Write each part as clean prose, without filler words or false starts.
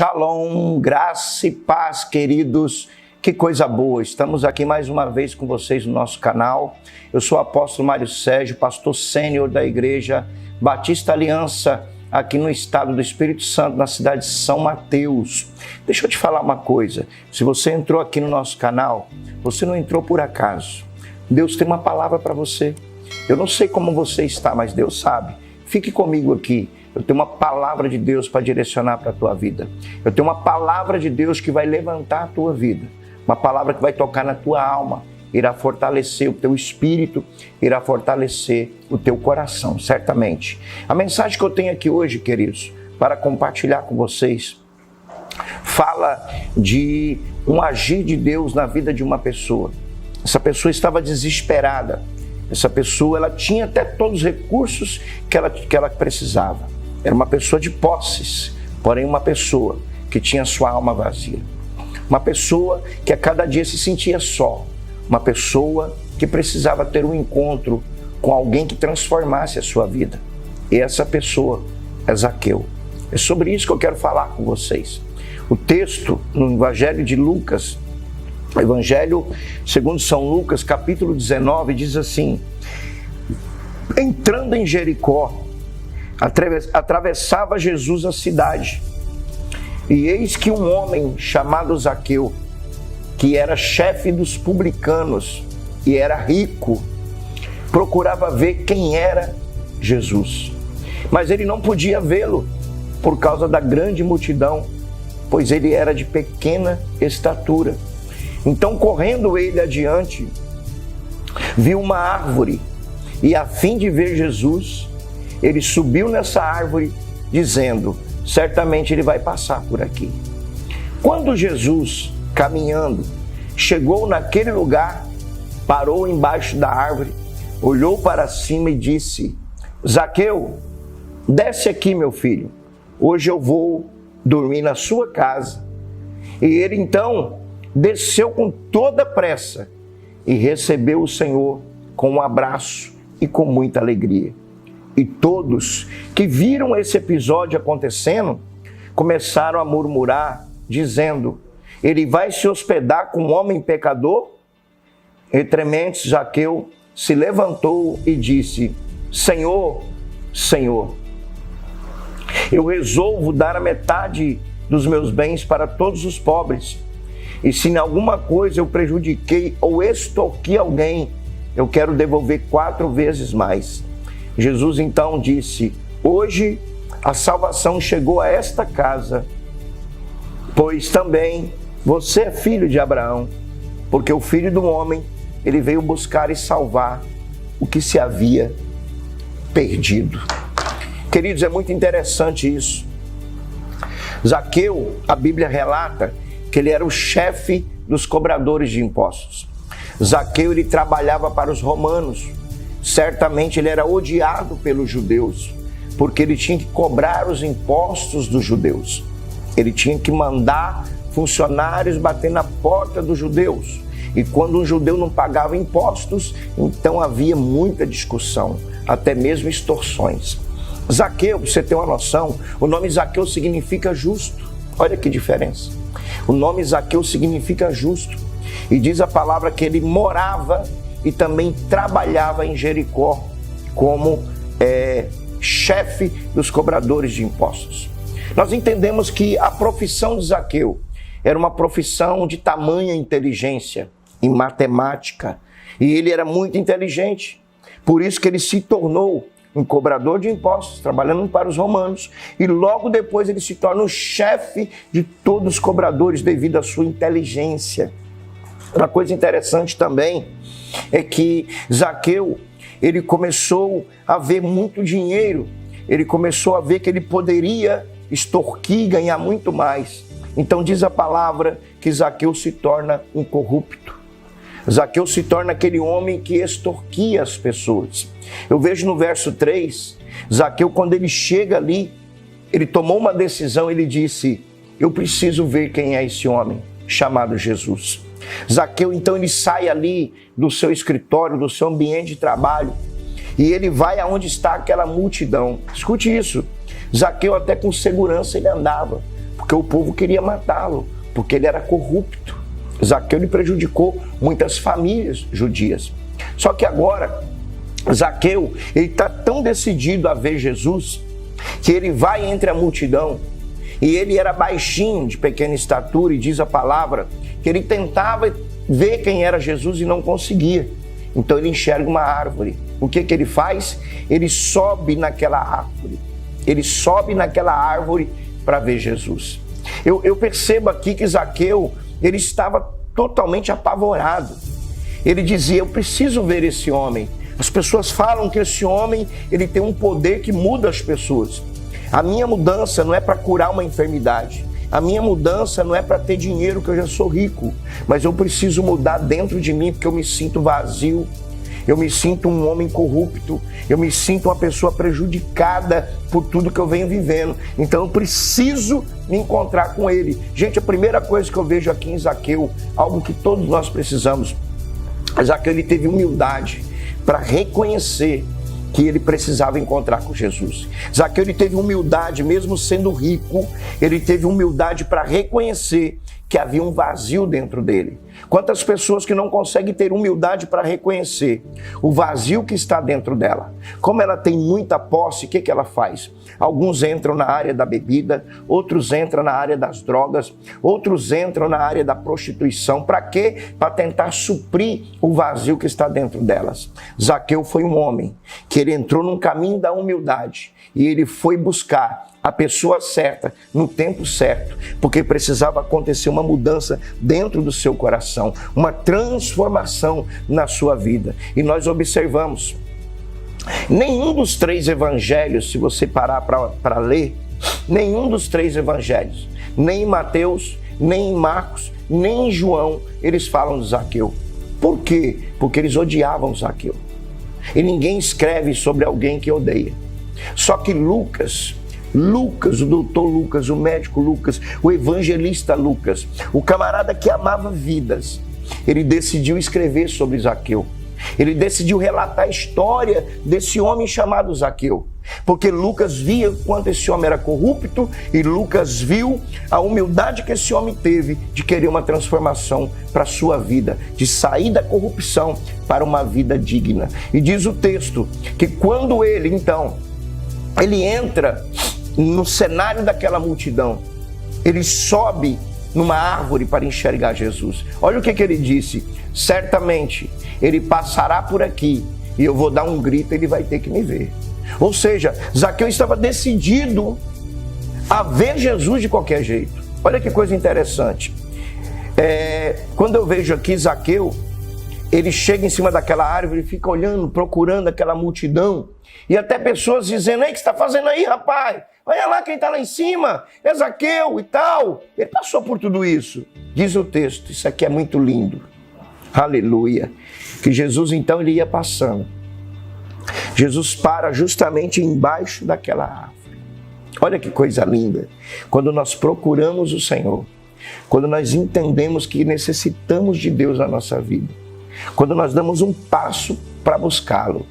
Shalom, graça e paz, queridos. Que coisa boa, estamos aqui mais uma vez com vocês no nosso canal. Eu sou o apóstolo Mário Sérgio, pastor sênior da Igreja Batista Aliança, aqui no estado do Espírito Santo, na cidade de São Mateus. Deixa eu te falar uma coisa, se você entrou aqui no nosso canal, você não entrou por acaso. Deus tem uma palavra para você. Eu não sei como você está, mas Deus sabe. Fique comigo aqui. Eu tenho uma palavra de Deus para direcionar para a tua vida. Eu tenho uma palavra de Deus que vai levantar a tua vida. Uma palavra que vai tocar na tua alma, irá fortalecer o teu espírito, irá fortalecer o teu coração, certamente. A mensagem que eu tenho aqui hoje, queridos, para compartilhar com vocês, fala de um agir de Deus na vida de uma pessoa. Essa pessoa estava desesperada. Essa pessoa, ela tinha até todos os recursos que ela precisava. Era uma pessoa de posses, porém uma pessoa que tinha sua alma vazia. Uma pessoa que a cada dia se sentia só. Uma pessoa que precisava ter um encontro com alguém que transformasse a sua vida. E essa pessoa é Zaqueu. É sobre isso que eu quero falar com vocês. O texto no Evangelho de Lucas, o Evangelho segundo São Lucas, capítulo 19, diz assim: entrando em Jericó, atravessava Jesus a cidade, e eis que um homem chamado Zaqueu, que era chefe dos publicanos e era rico, procurava ver quem era Jesus. Mas ele não podia vê-lo por causa da grande multidão, pois ele era de pequena estatura. Então, correndo ele adiante, viu uma árvore, e a fim de ver Jesus, ele subiu nessa árvore, dizendo: certamente ele vai passar por aqui. Quando Jesus, caminhando, chegou naquele lugar, parou embaixo da árvore, olhou para cima e disse: Zaqueu, desce aqui, meu filho, hoje eu vou dormir na sua casa. E ele então desceu com toda pressa e recebeu o Senhor com um abraço e com muita alegria. E todos que viram esse episódio acontecendo começaram a murmurar, dizendo: ele vai se hospedar com um homem pecador? Entremente, Zaqueu se levantou e disse: Senhor, Senhor, eu resolvo dar a metade dos meus bens para todos os pobres. E se em alguma coisa eu prejudiquei ou extorqui alguém, eu quero devolver 4 vezes mais. Jesus então disse: hoje a salvação chegou a esta casa, pois também você é filho de Abraão, porque o Filho do Homem, ele veio buscar e salvar o que se havia perdido. Queridos, é muito interessante isso. Zaqueu, a Bíblia relata que ele era o chefe dos cobradores de impostos. Zaqueu, ele trabalhava para os romanos. Certamente ele era odiado pelos judeus, porque ele tinha que cobrar os impostos dos judeus. Ele tinha que mandar funcionários bater na porta dos judeus. E quando um judeu não pagava impostos, então havia muita discussão, até mesmo extorsões. Zaqueu, para você ter uma noção, o nome Zaqueu significa justo. Olha que diferença. O nome Zaqueu significa justo. E diz a palavra que ele morava e também trabalhava em Jericó como chefe dos cobradores de impostos. Nós entendemos que a profissão de Zaqueu era uma profissão de tamanha inteligência em matemática. E ele era muito inteligente. Por isso que ele se tornou um cobrador de impostos, trabalhando para os romanos. E logo depois ele se torna o chefe de todos os cobradores devido à sua inteligência. Uma coisa interessante também é que Zaqueu, ele começou a ver muito dinheiro. Ele começou a ver que ele poderia extorquir e ganhar muito mais. Então diz a palavra que Zaqueu se torna um corrupto. Zaqueu se torna aquele homem que extorquia as pessoas. Eu vejo no verso 3, Zaqueu, quando ele chega ali, ele tomou uma decisão, ele disse: eu preciso ver quem é esse homem chamado Jesus. Zaqueu, então, ele sai ali do seu escritório, do seu ambiente de trabalho, e ele vai aonde está aquela multidão. Escute isso, Zaqueu até com segurança ele andava, porque o povo queria matá-lo, porque ele era corrupto. Zaqueu lhe prejudicou muitas famílias judias. Só que agora, Zaqueu, ele está tão decidido a ver Jesus, que ele vai entre a multidão, e ele era baixinho, de pequena estatura, e diz a palavra que ele tentava ver quem era Jesus e não conseguia. Então ele enxerga uma árvore. O que ele faz? Ele sobe naquela árvore. Ele sobe naquela árvore para ver Jesus. Eu percebo aqui que Zaqueu, ele estava totalmente apavorado. Ele dizia, eu preciso ver esse homem. As pessoas falam que esse homem, ele tem um poder que muda as pessoas. A minha mudança não é para curar uma enfermidade. A minha mudança não é para ter dinheiro, que eu já sou rico. Mas eu preciso mudar dentro de mim, porque eu me sinto vazio. Eu me sinto um homem corrupto. Eu me sinto uma pessoa prejudicada por tudo que eu venho vivendo. Então eu preciso me encontrar com ele. Gente, a primeira coisa que eu vejo aqui em Zaqueu, algo que todos nós precisamos. Zaqueu, ele teve humildade para reconhecer que ele precisava encontrar com Jesus. Zaqueu, ele teve humildade, mesmo sendo rico, ele teve humildade para reconhecer que havia um vazio dentro dele. Quantas pessoas que não conseguem ter humildade para reconhecer o vazio que está dentro dela. Como ela tem muita posse, o que ela faz? Alguns entram na área da bebida, outros entram na área das drogas, outros entram na área da prostituição. Para quê? Para tentar suprir o vazio que está dentro delas. Zaqueu foi um homem que ele entrou num caminho da humildade e ele foi buscar a pessoa certa, no tempo certo, porque precisava acontecer uma mudança dentro do seu coração, uma transformação na sua vida. E nós observamos, nenhum dos 3 evangelhos, se você parar para ler, nenhum dos 3 evangelhos, nem em Mateus, nem em Marcos, nem em João, eles falam de Zaqueu. Por quê? Porque eles odiavam Zaqueu. E ninguém escreve sobre alguém que odeia. Só que Lucas, o doutor Lucas, o médico Lucas, o evangelista Lucas, o camarada que amava vidas, ele decidiu escrever sobre Zaqueu. Ele decidiu relatar a história desse homem chamado Zaqueu. Porque Lucas via quanto esse homem era corrupto e Lucas viu a humildade que esse homem teve de querer uma transformação para a sua vida, de sair da corrupção para uma vida digna. E diz o texto que quando ele, então, ele entra no cenário daquela multidão, ele sobe numa árvore para enxergar Jesus. Olha o que ele disse: certamente ele passará por aqui e eu vou dar um grito, ele vai ter que me ver. Ou seja, Zaqueu estava decidido a ver Jesus de qualquer jeito. Olha que coisa interessante. Quando eu vejo aqui Zaqueu, ele chega em cima daquela árvore e fica olhando, procurando aquela multidão. E até pessoas dizendo: ei, o que você está fazendo aí, rapaz? Olha lá quem está lá em cima, é Zaqueu e tal. Ele passou por tudo isso. Diz o texto, isso aqui é muito lindo. Aleluia. Que Jesus então ele ia passando. Jesus para justamente embaixo daquela árvore. Olha que coisa linda. Quando nós procuramos o Senhor, quando nós entendemos que necessitamos de Deus na nossa vida, quando nós damos um passo para buscá-lo,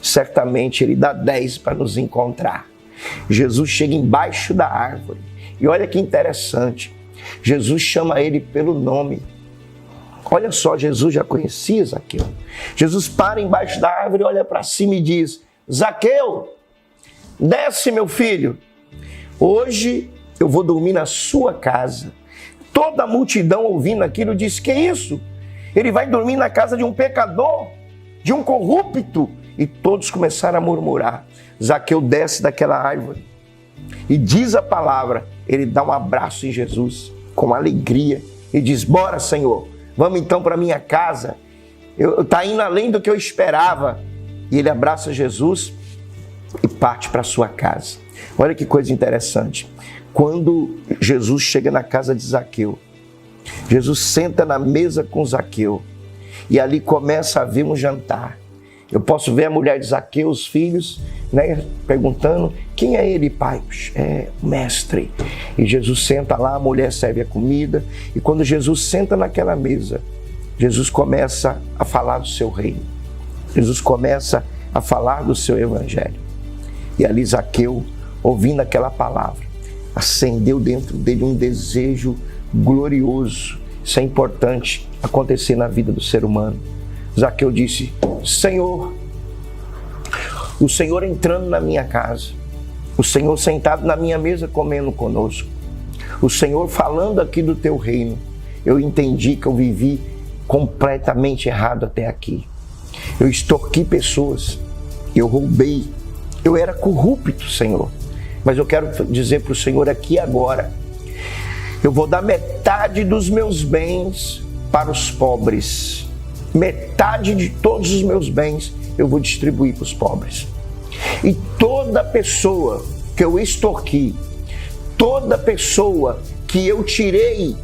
certamente Ele dá 10 para nos encontrar. Jesus chega embaixo da árvore. E olha que interessante. Jesus chama ele pelo nome. Olha só, Jesus já conhecia Zaqueu. Jesus para embaixo da árvore, olha para cima e diz: Zaqueu, desce, meu filho. Hoje eu vou dormir na sua casa. Toda a multidão ouvindo aquilo disse: que isso? Ele vai dormir na casa de um pecador, de um corrupto. E todos começaram a murmurar. Zaqueu desce daquela árvore e diz a palavra, ele dá um abraço em Jesus com alegria e diz: bora, Senhor, vamos então para minha casa. Está indo além do que eu esperava. E ele abraça Jesus e parte para sua casa. Olha que coisa interessante. Quando Jesus chega na casa de Zaqueu, Jesus senta na mesa com Zaqueu e ali começa a haver um jantar. Eu posso ver a mulher de Zaqueu, os filhos, né, perguntando: quem é ele, pai? É o mestre. E Jesus senta lá, a mulher serve a comida. E quando Jesus senta naquela mesa, Jesus começa a falar do seu reino. Jesus começa a falar do seu evangelho. E ali Zaqueu, ouvindo aquela palavra, acendeu dentro dele um desejo glorioso. Isso é importante acontecer na vida do ser humano. Zaqueu disse: Senhor, o Senhor entrando na minha casa, o Senhor sentado na minha mesa comendo conosco, o Senhor falando aqui do teu reino, eu entendi que eu vivi completamente errado até aqui. Eu extorqui pessoas, eu roubei, eu era corrupto, Senhor. Mas eu quero dizer para o Senhor aqui agora, eu vou dar metade dos meus bens para os pobres. Metade de todos os meus bens eu vou distribuir para os pobres. E toda pessoa que eu extorqui, toda pessoa que eu tirei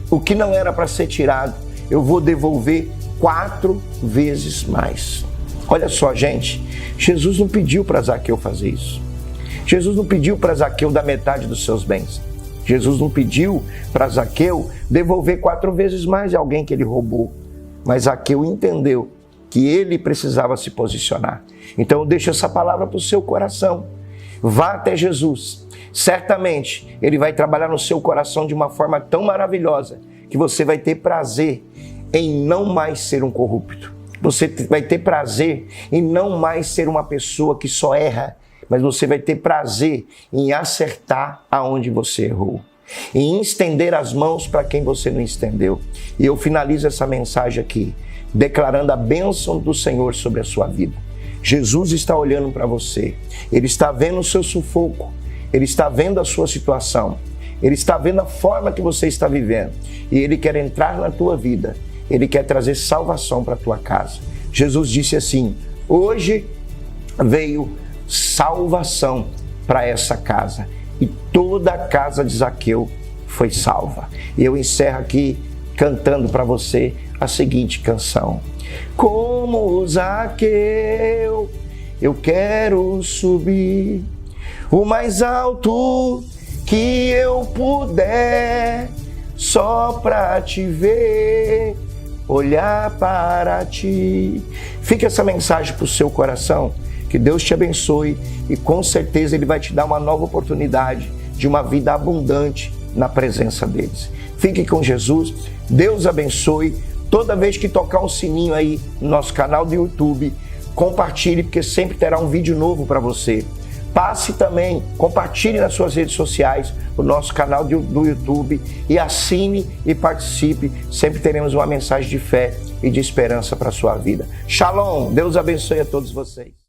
o que não era para ser tirado, eu vou devolver 4 vezes mais. Olha só, gente, Jesus não pediu para Zaqueu fazer isso. Jesus não pediu para Zaqueu dar metade dos seus bens. Jesus não pediu para Zaqueu devolver 4 vezes mais de alguém que ele roubou. Mas Zaqueu entendeu que ele precisava se posicionar. Então eu deixo essa palavra para o seu coração. Vá até Jesus. Certamente Ele vai trabalhar no seu coração de uma forma tão maravilhosa que você vai ter prazer em não mais ser um corrupto. Você vai ter prazer em não mais ser uma pessoa que só erra, mas você vai ter prazer em acertar aonde você errou, em estender as mãos para quem você não estendeu. E eu finalizo essa mensagem aqui, declarando a bênção do Senhor sobre a sua vida. Jesus está olhando para você, Ele está vendo o seu sufoco, Ele está vendo a sua situação, Ele está vendo a forma que você está vivendo e Ele quer entrar na tua vida, Ele quer trazer salvação para a tua casa. Jesus disse assim: hoje veio salvação para essa casa, e toda a casa de Zaqueu foi salva. E eu encerro aqui cantando para você a seguinte canção: como Zaqueu, eu quero subir o mais alto que eu puder, só para te ver, olhar para ti. Fica essa mensagem para o seu coração. Que Deus te abençoe e com certeza Ele vai te dar uma nova oportunidade de uma vida abundante na presença deles. Fique com Jesus, Deus abençoe. Toda vez que tocar um sininho aí no nosso canal do YouTube, compartilhe, porque sempre terá um vídeo novo para você. Passe também, compartilhe nas suas redes sociais o nosso canal do YouTube e assine e participe. Sempre teremos uma mensagem de fé e de esperança para a sua vida. Shalom, Deus abençoe a todos vocês.